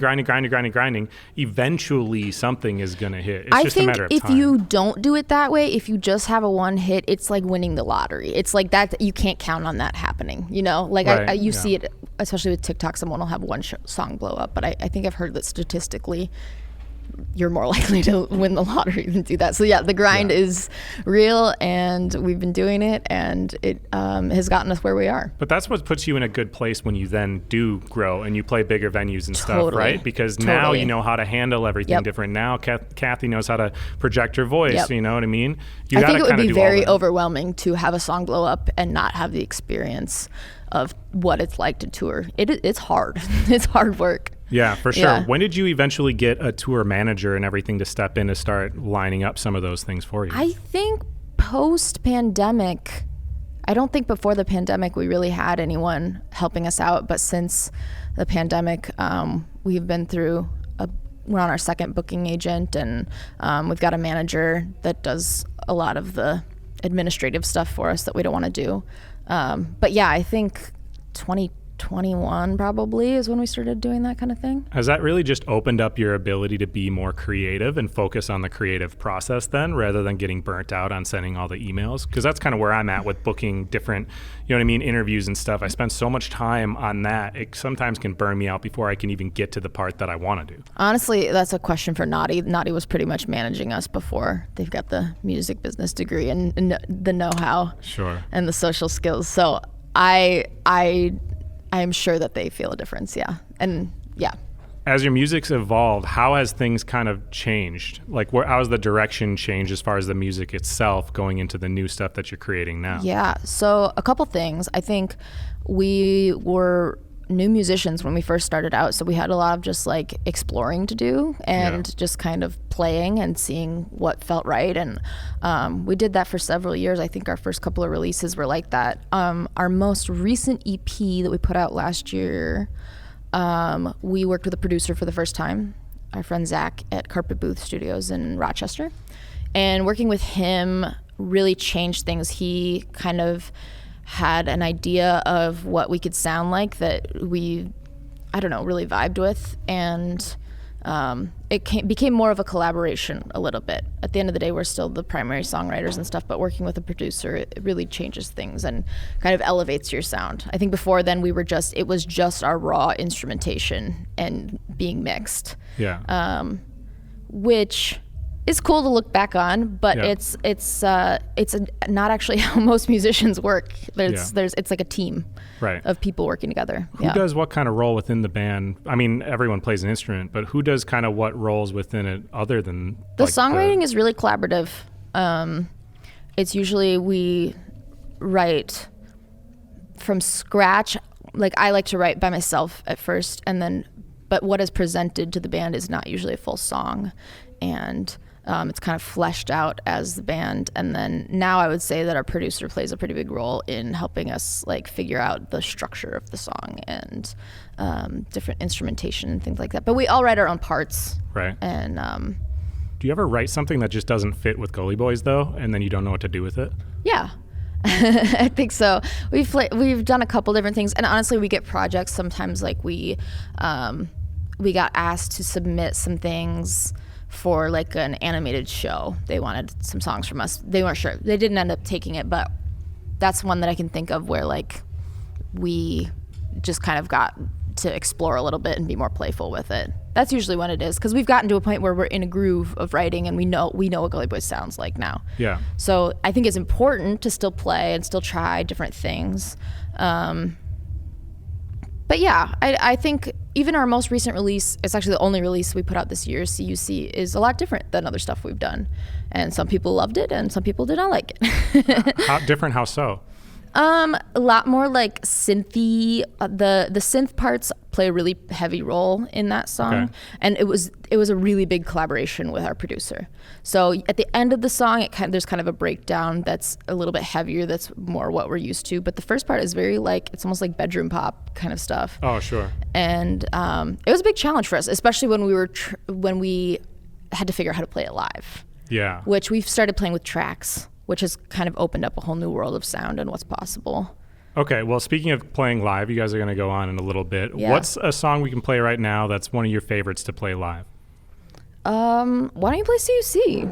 Eventually, something is going to hit. It's just a matter of if time. you don't do it that way, if you just have a one hit, it's like winning the lottery. It's like that, you can't count on that happening, you know? Like Right, you yeah. see it, especially with TikTok, someone will have one song blow up, but I think I've heard that statistically, you're more likely to win the lottery than do that. So yeah, the grind is real, and we've been doing it, and it has gotten us where we are. But that's what puts you in a good place when you then do grow and you play bigger venues and stuff, Totally. right? Because now Totally. you know how to handle everything Yep. different. Now Kathy knows how to project her voice, Yep. you know what I mean? I think gotta it would kinda be do all very that. overwhelming to have a song blow up and not have the experience of what it's like to tour. It's hard. It's hard work. Yeah, for sure. Yeah. When did you eventually get a tour manager and everything to step in to start lining up some of those things for you? I think post-pandemic, I don't think before the pandemic we really had anyone helping us out, but since the pandemic, we've been through we're on our second booking agent, and we've got a manager that does a lot of the administrative stuff for us that we don't want to do. But yeah, I think 2021 probably is when we started doing that kind of thing. Has that really just opened up your ability to be more creative and focus on the creative process then, rather than getting burnt out on sending all the emails? Because that's kind of where I'm at with booking different, you know what I mean, interviews and stuff. I spend so much time on that. It sometimes can burn me out before I can even get to the part that I want to do. Honestly, that's a question for Naughty. Naughty was pretty much managing us before. They've got the music business degree and the know-how Sure. and the social skills. So I'm sure that they feel a difference. Yeah. And yeah. As your music's evolved, how has things kind of changed? Like, how has the direction changed as far as the music itself going into the new stuff that you're creating now? Yeah. So a couple things. I think we were new musicians when we first started out, so we had a lot of just like exploring to do and just kind of playing and seeing what felt right, and we did that for several years. I think our first couple of releases were like that. Our most recent EP that we put out last year, we worked with a producer for the first time, our friend Zach at Carpet Booth Studios in Rochester, and working with him really changed things. He kind of had an idea of what we could sound like that we, really vibed with, and it became more of a collaboration a little bit. At the end of the day, we're still the primary songwriters and stuff, but working with a producer, it really changes things and kind of elevates your sound. I think before then it was just our raw instrumentation and being mixed. Yeah. Which is cool to look back on, but it's not actually how most musicians work. It's like a team Right. of people working together. Who does what kind of role within the band? I mean, everyone plays an instrument, but who does kind of what roles within it other than The songwriting is really collaborative. It's usually we write from scratch. Like, I like to write by myself at first, but what is presented to the band is not usually a full song, and it's kind of fleshed out as the band. And then now I would say that our producer plays a pretty big role in helping us like figure out the structure of the song and different instrumentation and things like that. But we all write our own parts. Right. And do you ever write something that just doesn't fit with Gully Boys though, and then you don't know what to do with it? yeah. I think so. We've done a couple different things, and honestly, we get projects sometimes. Like we got asked to submit some things for like an animated show. They wanted some songs from us. They weren't sure. They didn't end up taking it, but that's one that I can think of where like we just kind of got to explore a little bit and be more playful with it. That's usually when it is, because we've gotten to a point where we're in a groove of writing and we know what Gully Boys sounds like now. Yeah. So I think it's important to still play and still try different things. But yeah, I think even our most recent release, it's actually the only release we put out this year, CUC, is a lot different than other stuff we've done. And some people loved it and some people did not like it. How so? A lot more like synthy. The synth parts play a really heavy role in that song, Okay. and it was a really big collaboration with our producer. So at the end of the song, there's kind of a breakdown that's a little bit heavier. That's more what we're used to. But the first part is very like it's almost like bedroom pop kind of stuff. Oh, sure. And it was a big challenge for us, especially when we had to figure out how to play it live. Yeah. Which we've started playing with tracks, which has kind of opened up a whole new world of sound and what's possible. Okay, well, speaking of playing live, you guys are going to go on in a little bit. Yeah. What's a song we can play right now that's one of your favorites to play live? Why don't you play CUC?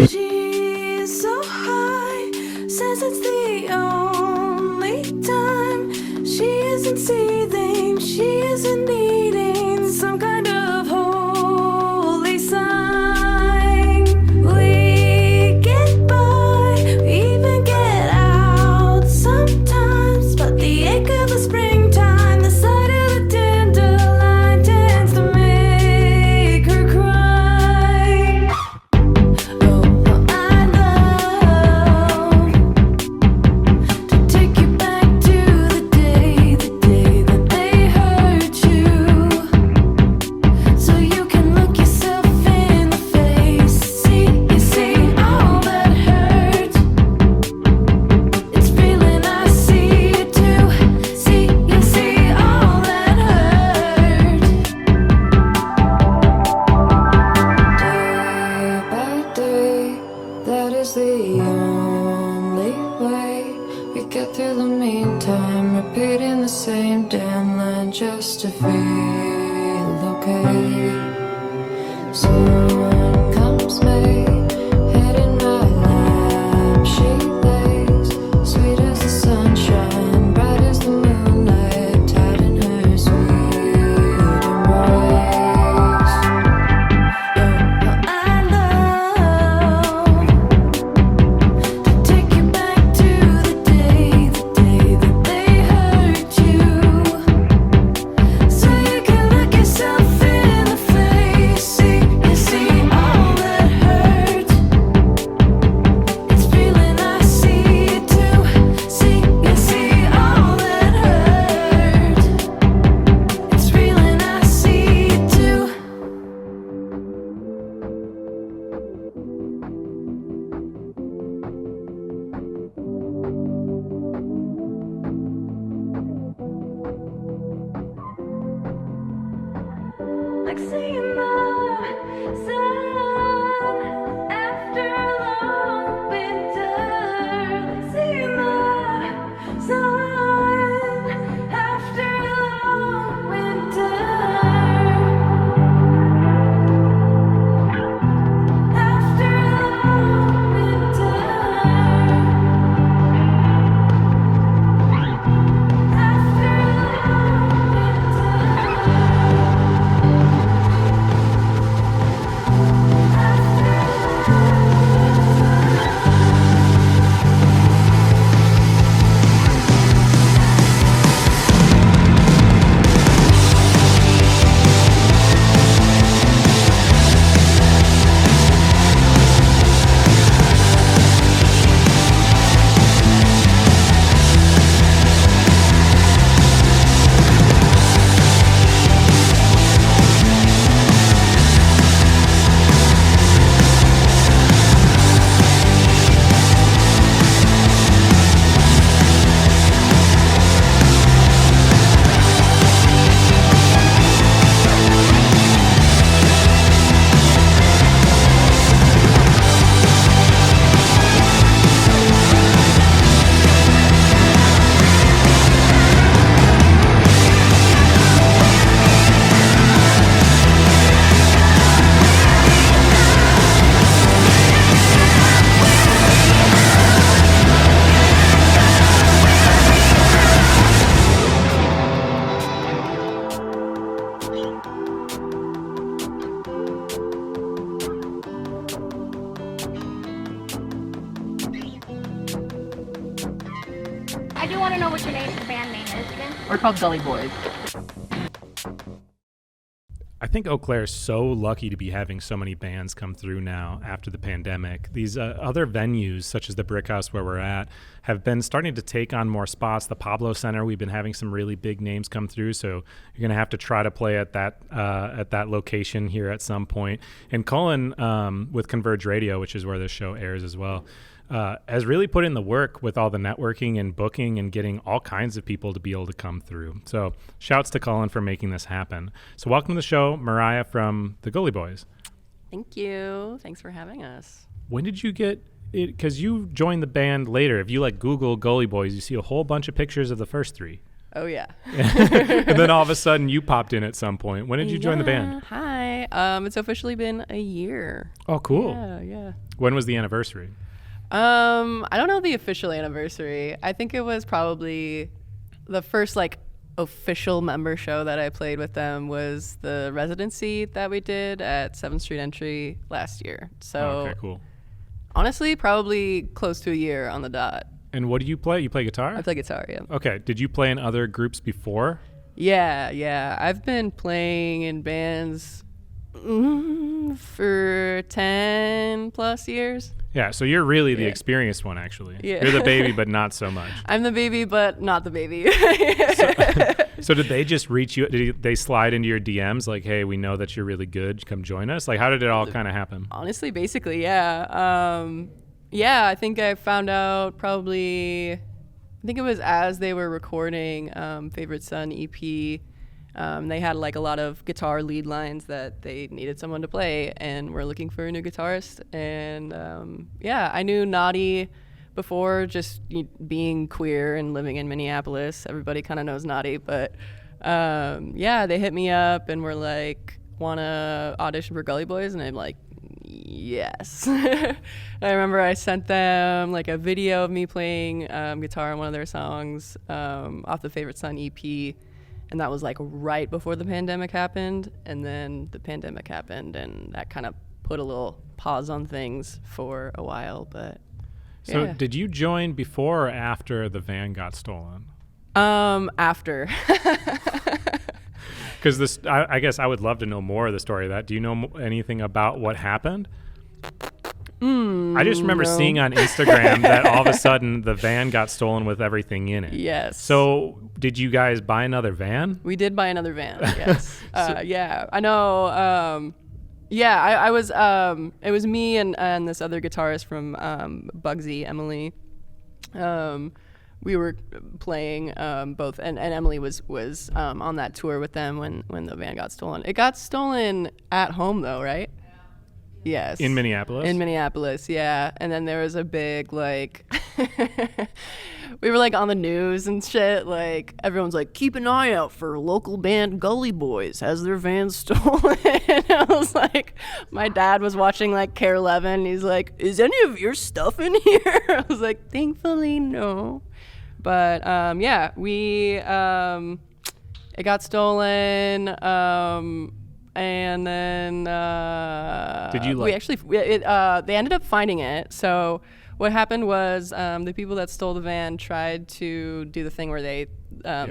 She's so high, says it's the only time. She isn't seething, she isn't needing some kind of holy sign. We get by, we even get out sometimes, but the ache of the springtime, the sight of the dandelion tends to make her cry. Oh, I love to take you back to the day that they hurt you, so you can look yourself in the face. See, you see all that hurt. It's feeling I see it too. See, you see all that hurt. Day by day, that is the only way we get through the meantime, repeating the same damn line just to feel okay. Sun comes May, head in my lap, she lays, sweet as the sunshine, bright as the moonlight, tied in her sweet embrace. I love to take you back to the day that they hurt you, so you can look yourself in the face. See, you see all that hurt. It's feeling I see it too. See, you see all that hurt. It's feeling I see it too. Like seeing the sun after a long winter. Like seeing the sun after a long winter. After a long winter. After a long winter. I do want to know what your band name is again. We're called Gully Boys. I think Eau Claire is so lucky to be having so many bands come through now after the pandemic. These other venues, such as the Brickhouse where we're at, have been starting to take on more spots. The Pablo Center, we've been having some really big names come through, so you're going to have to try to play at that location here at some point. And Cullen, with Converge Radio, which is where this show airs as well, has really put in the work with all the networking and booking and getting all kinds of people to be able to come through. So shouts to Cullen for making this happen. So welcome to the show, Mariah from the Gully Boys. Thank you. Thanks for having us. When did you get it? Because you joined the band later. If you Google Gully Boys, you see a whole bunch of pictures of the first three. Oh, yeah. And then all of a sudden you popped in at some point. When did you join the band? Hi. It's officially been a year. Oh, cool. Yeah. When was the anniversary? I don't know the official anniversary. I think it was probably the first official member show that I played with them was the residency that we did at 7th Street Entry last year. So okay, cool. Honestly, probably close to a year on the dot. And what do you play? You play guitar? I play guitar, yeah. Okay. Did you play in other groups before? Yeah. I've been playing in bands for 10 plus years. Yeah, so you're really the experienced one, actually. Yeah. You're the baby, but not so much. I'm the baby, but not the baby. So did they just reach you? Did they slide into your DMs like, hey, we know that you're really good. Come join us? How did it all kind of happen? Honestly, basically, yeah. I think I found out I think it was as they were recording Favorite Son EP. They had a lot of guitar lead lines that they needed someone to play, and we're looking for a new guitarist. And I knew Naughty before, just being queer and living in Minneapolis. Everybody kind of knows Naughty, but they hit me up and were like, want to audition for Gully Boys? And I'm like, yes. I remember I sent them a video of me playing guitar on one of their songs off the Favorite Son EP. And that was right before the pandemic happened. And then the pandemic happened, and that kind of put a little pause on things for a while. But so yeah. Did you join before or after the van got stolen? After. Because I guess I would love to know more of the story of that. Do you know anything about what happened? I just remember seeing on Instagram that all of a sudden the van got stolen with everything in it. Yes. So did you guys buy another van? We did buy another van, yes. Yeah, I know. I was, it was me and this other guitarist from Bugsy, Emily. We were playing both, and Emily was on that tour with them when the van got stolen. It got stolen at home though, right? Yes. In Minneapolis? In Minneapolis, yeah. And then there was a big, we were, on the news and shit. Everyone's keep an eye out for local band Gully Boys has their van stolen. And I was my dad was watching, Care 11. He's like, is any of your stuff in here? I was like, thankfully, no. But, it got stolen. And then did you they ended up finding it. So what happened was the people that stole the van tried to do the thing where they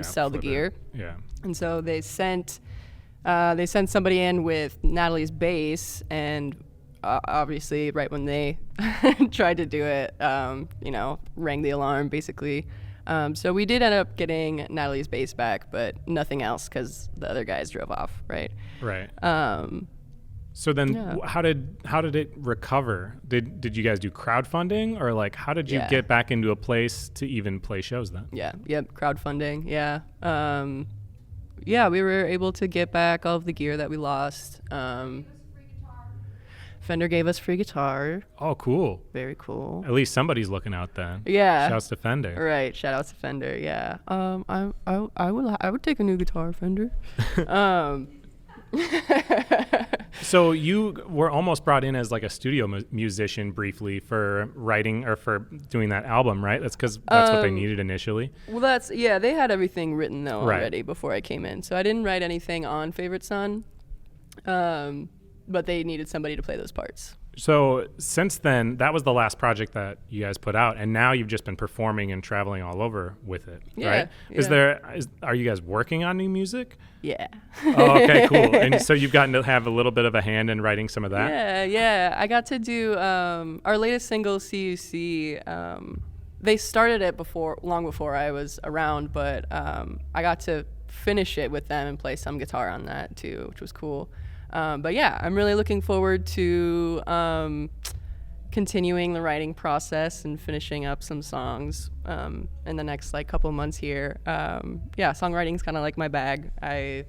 sell the gear. Yeah. And so they sent somebody in with Natalie's bass, and obviously right when they tried to do it, rang the alarm basically. So we did end up getting Natalie's bass back, but nothing else because the other guys drove off, right? Right. So then how did it recover? Did you guys do crowdfunding, or how did you get back into a place to even play shows then? Yep, crowdfunding, yeah. We were able to get back all of the gear that we lost. Fender gave us free guitar. Oh, cool. Very cool. At least somebody's looking out then. Yeah. Shouts to Fender. Right. Shout out to Fender. Yeah. I would take a new guitar, Fender. So you were almost brought in as a studio musician briefly for writing or for doing that album, right? That's because that's what they needed initially. Well, they had everything written though already before I came in. So I didn't write anything on Favorite Son. But they needed somebody to play those parts. So since then, that was the last project that you guys put out, and now you've just been performing and traveling all over with it, right? Are you guys working on new music? Yeah. Oh, okay, cool. And so you've gotten to have a little bit of a hand in writing some of that? Yeah. I got to do our latest single, CUC. They started it long before I was around, but I got to finish it with them and play some guitar on that too, which was cool. But yeah, I'm really looking forward to continuing the writing process and finishing up some songs in the next like couple months here. Songwriting's kind of like my bag. I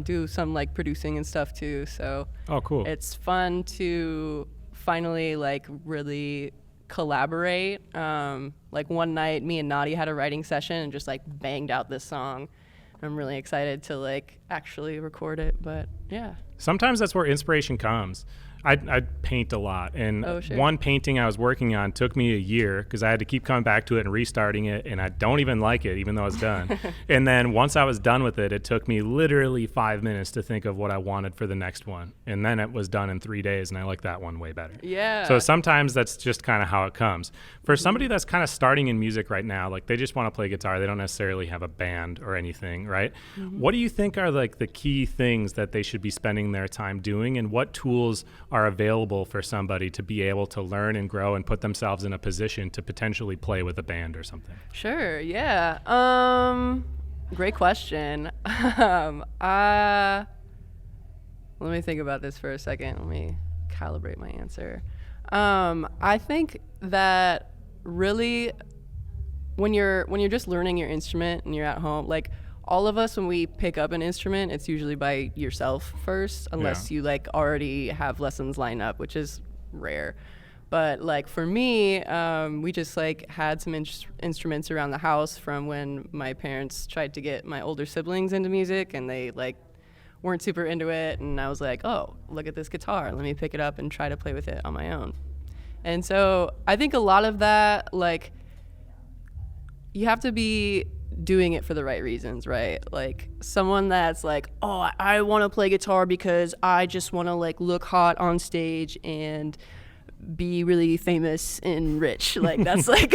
do some like producing and stuff too, so cool. It's fun to finally like really collaborate. Like one night, me and Nadia had a writing session and just like banged out this song. I'm really excited to like actually record it, but yeah. Sometimes that's where inspiration comes. I paint a lot, and one painting I was working on took me a year because I had to keep coming back to it and restarting it, and I don't even like it even though it's done. And then once I was done with it, it took me literally 5 minutes to think of what I wanted for the next one, and then it was done in 3 days, and I like that one way better. Yeah. So sometimes that's just kind of how it comes. For somebody that's kind of starting in music right now, like they just want to play guitar, they don't necessarily have a band or anything, right? What do you think are like the key things that they should be spending their time doing, and what tools are available for somebody to be able to learn and grow and put themselves in a position to potentially play with a band or something? Sure, yeah. Great question. Let me think about this for a second. Let me calibrate my answer. I think that really when you're just learning your instrument and you're at home, like all of us, when we pick up an instrument, it's usually by yourself first, unless you like already have lessons lined up, which is rare. But like for me, we just like had some instruments around the house from when my parents tried to get my older siblings into music, and they like weren't super into it. And I was like, oh, look at this guitar. Let me pick it up and try to play with it on my own. And so I think a lot of that, like, you have to be doing it for the right reasons, right? Like someone that's like, oh, I want to play guitar because I just want to like look hot on stage and be really famous and rich. Like that's like,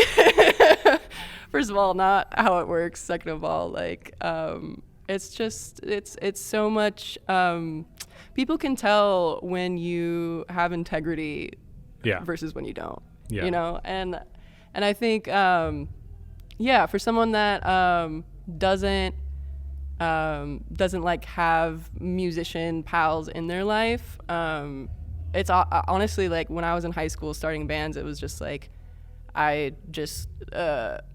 first of all, not how it works. Second of all, like, it's just, it's so much, people can tell when you have integrity versus when you don't, you know? And I think, for someone that doesn't like have musician pals in their life, it's honestly like when I was in high school starting bands, it was just like I just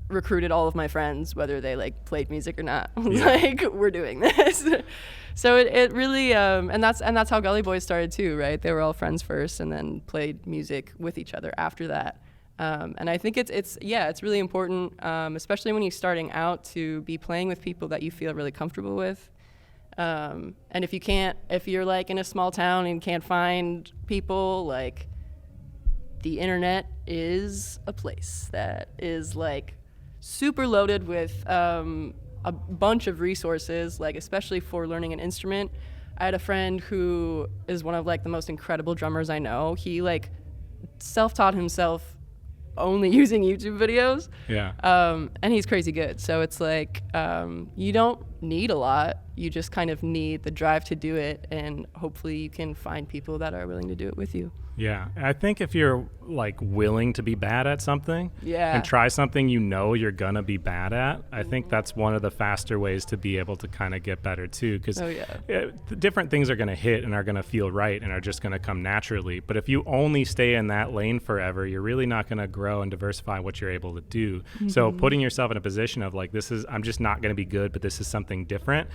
recruited all of my friends, whether they like played music or not. Like, we're doing this. So it really and that's how Gully Boys started too, right? They were all friends first and then played music with each other after that. And I think it's really important, especially when you're starting out, to be playing with people that you feel really comfortable with. And if you're like in a small town and can't find people, like the internet is a place that is like super loaded with a bunch of resources, like especially for learning an instrument. I had a friend who is one of like the most incredible drummers I know. He like self-taught himself only using YouTube videos. And he's crazy good. So it's like, you don't need a lot. You just kind of need the drive to do it, and hopefully you can find people that are willing to do it with you. Yeah, I think if you're like willing to be bad at something and try something you know you're gonna be bad at, I think that's one of the faster ways to be able to kind of get better too, because different things are gonna hit and are gonna feel right and are just gonna come naturally. But if you only stay in that lane forever, you're really not gonna grow and diversify what you're able to do. So putting yourself in a position of like, I'm just not gonna be good, but this is something different,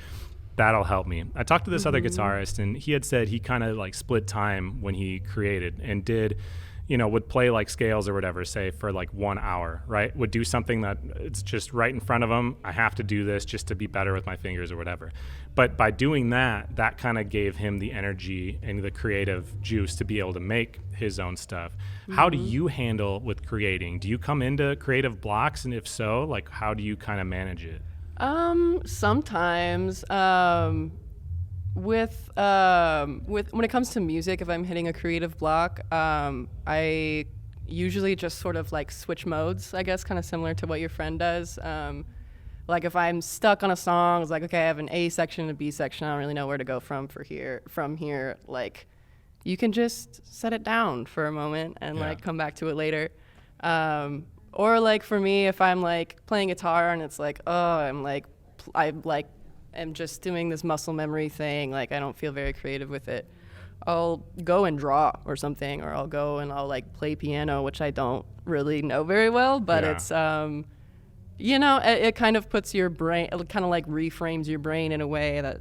that'll help me. I talked to this other guitarist, and he had said he kind of like split time when he created and would play like scales or whatever, say for like 1 hour, right? Would do something that it's just right in front of him. I have to do this just to be better with my fingers or whatever. But by doing that kind of gave him the energy and the creative juice to be able to make his own stuff. How do you handle with creating? Do you come into creative blocks? And if so, like, how do you kind of manage it? Sometimes, with when it comes to music, if I'm hitting a creative block, I usually just sort of like switch modes, I guess, kind of similar to what your friend does. Like if I'm stuck on a song, it's like, okay, I have an A section and a B section. I don't really know where to go from here. Like you can just set it down for a moment and like come back to it later. Or like for me, if I'm like playing guitar and it's like, I am just doing this muscle memory thing. Like I don't feel very creative with it. I'll go and draw or something, or I'll go and I'll like play piano, which I don't really know very well, but it's, you know, it kind of puts your brain, it kind of like reframes your brain in a way that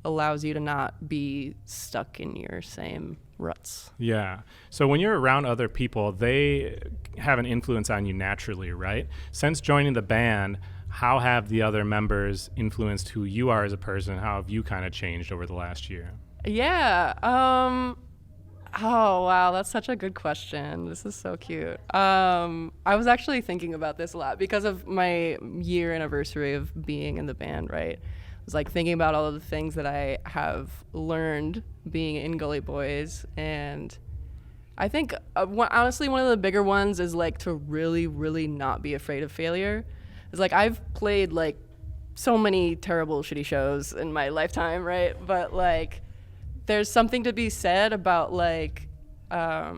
allows you to not be stuck in your same ruts. Yeah. So when you're around other people, they have an influence on you naturally, right? Since joining the band, how have the other members influenced who you are as a person? How have you kind of changed over the last year? Yeah. Oh, wow. That's such a good question. This is so cute. I was actually thinking about this a lot because of my year anniversary of being in the band, right? I was like thinking about all of the things that I have learned being in Gully Boys. And I think, honestly, one of the bigger ones is like to really, really not be afraid of failure. It's like I've played like so many terrible, shitty shows in my lifetime, right? But like, there's something to be said about like I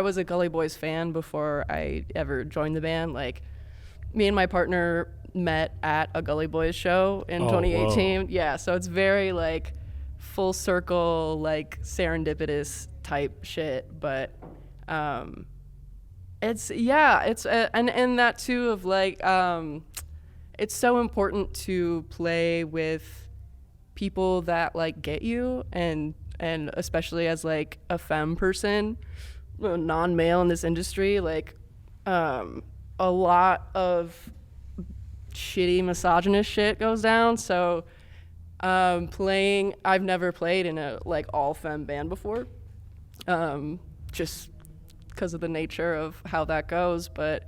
was a Gully Boys fan before I ever joined the band. Like me and my partner met at a Gully Boys show in 2018. Whoa. Yeah, so it's very like full circle, like serendipitous type shit. But it's and that too of like it's so important to play with people that like get you, and especially as like a femme person, non-male in this industry, like a lot of shitty misogynist shit goes down. So I've never played in a like all femme band before, just because of the nature of how that goes. But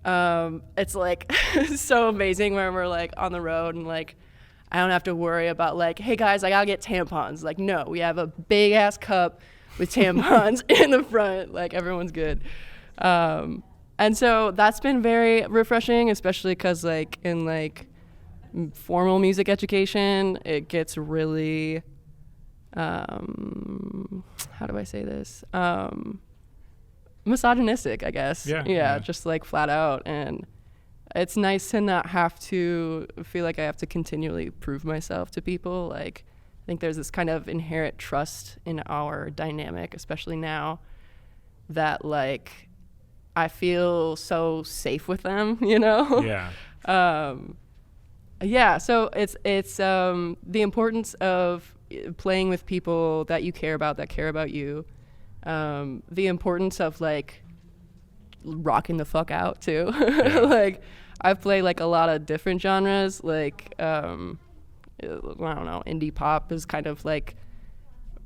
it's like so amazing when we're like on the road and like I don't have to worry about like, hey guys, I gotta get tampons. Like, no, we have a big ass cup with tampons in the front. Like, everyone's good. And so that's been very refreshing, especially because like in like formal music education, it gets really, how do I say this? Misogynistic, I guess. Yeah, just like flat out. And it's nice to not have to feel like I have to continually prove myself to people. Like, I think there's this kind of inherent trust in our dynamic, especially now, that like I feel so safe with them, you know? Yeah. Yeah. So it's the importance of playing with people that you care about, that care about you. The importance of like rocking the fuck out too. Yeah. Like I've played like a lot of different genres, like I don't know, indie pop is kind of like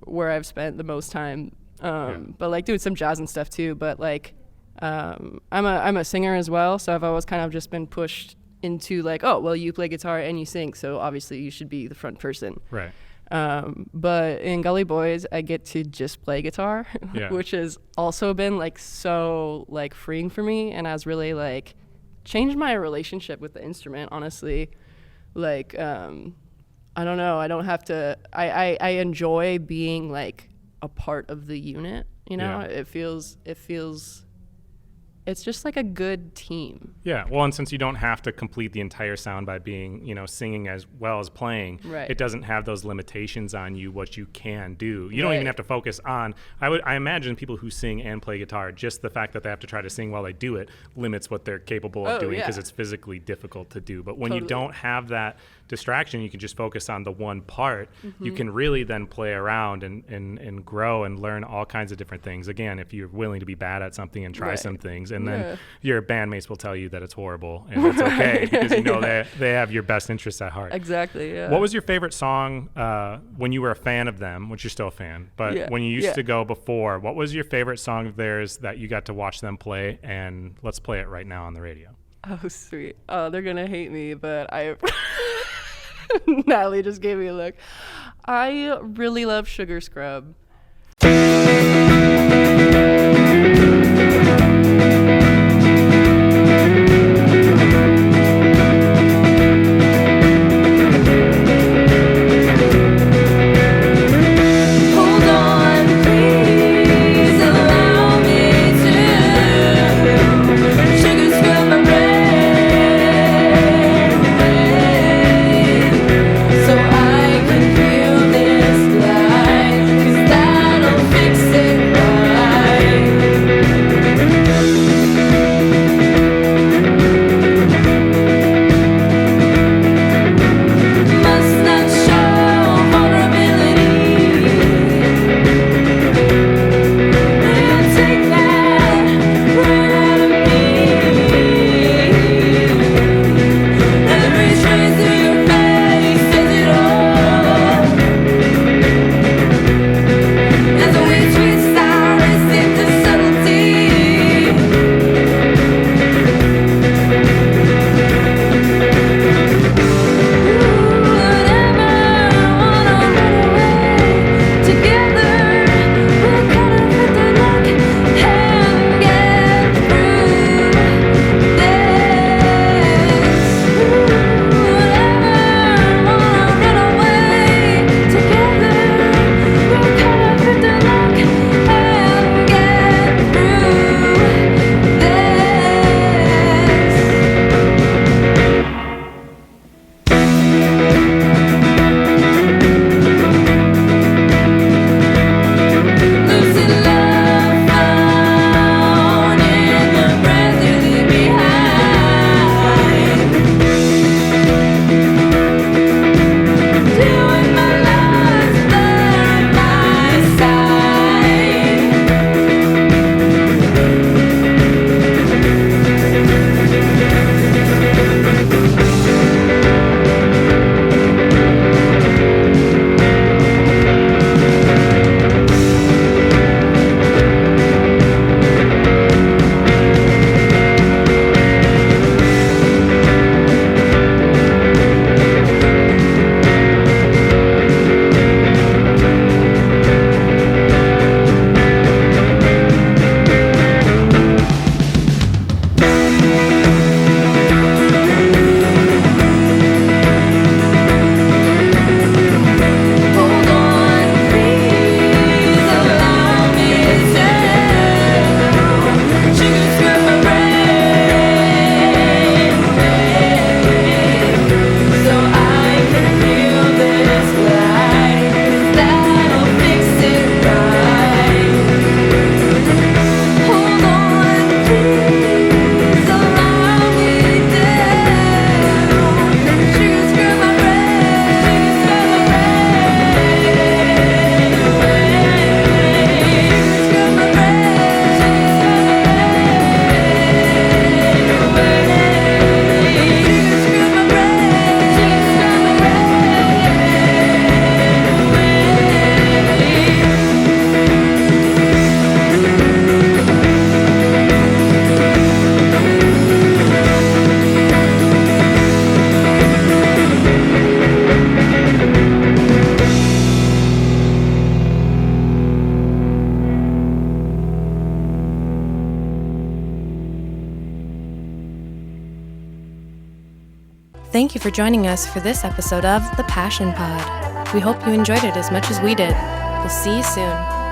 where I've spent the most time, but like doing some jazz and stuff too. But like I'm a singer as well, so I've always kind of just been pushed into like, oh well, you play guitar and you sing, so obviously you should be the front person, right? But in Gully Boys, I get to just play guitar, which has also been like so like freeing for me, and has really like changed my relationship with the instrument, honestly. Like I don't know, I don't have to, I enjoy being like a part of the unit, you know? It feels it's just like a good team. Yeah, well, and since you don't have to complete the entire sound by being, you know, singing as well as playing, it doesn't have those limitations on you, what you can do. You don't even have to focus on, I imagine people who sing and play guitar, just the fact that they have to try to sing while they do it limits what they're capable of doing, because it's physically difficult to do. But when you don't have that distraction, you can just focus on the one part. You can really then play around and grow and learn all kinds of different things. Again, if you're willing to be bad at something and try some things, and then your bandmates will tell you that it's horrible and it's okay because you know they have your best interests at heart. Exactly. Yeah. What was your favorite song when you were a fan of them, which you're still a fan, but when you used to go before, what was your favorite song of theirs that you got to watch them play? And let's play it right now on the radio. Oh, sweet. Oh, they're gonna hate me, but Natalie just gave me a look. I really love sugar scrub. Hold on, please allow me to sugar scrub my brain so I can feel this light, 'cause that'll fix it right. Must not show vulnerability. Take that right out of me. Every trace of your face says it all. As we twist our wrists into subtlety. Whatever, wanna run away together. We're gonna hit the luck and get through this. Whatever, wanna run away together. We're gonna hit the luck and get through this. Losing love found in the breath you leave behind. Doing my last by my side. Hold on, please allow me to sugar scrub my brain so I can feel this light, 'cause that'll fix it right. Hold on, please allow me to sugar scrub my brain, scrub my Thank you for joining us for this episode of The Passion Pod. We hope you enjoyed it as much as we did. We'll see you soon.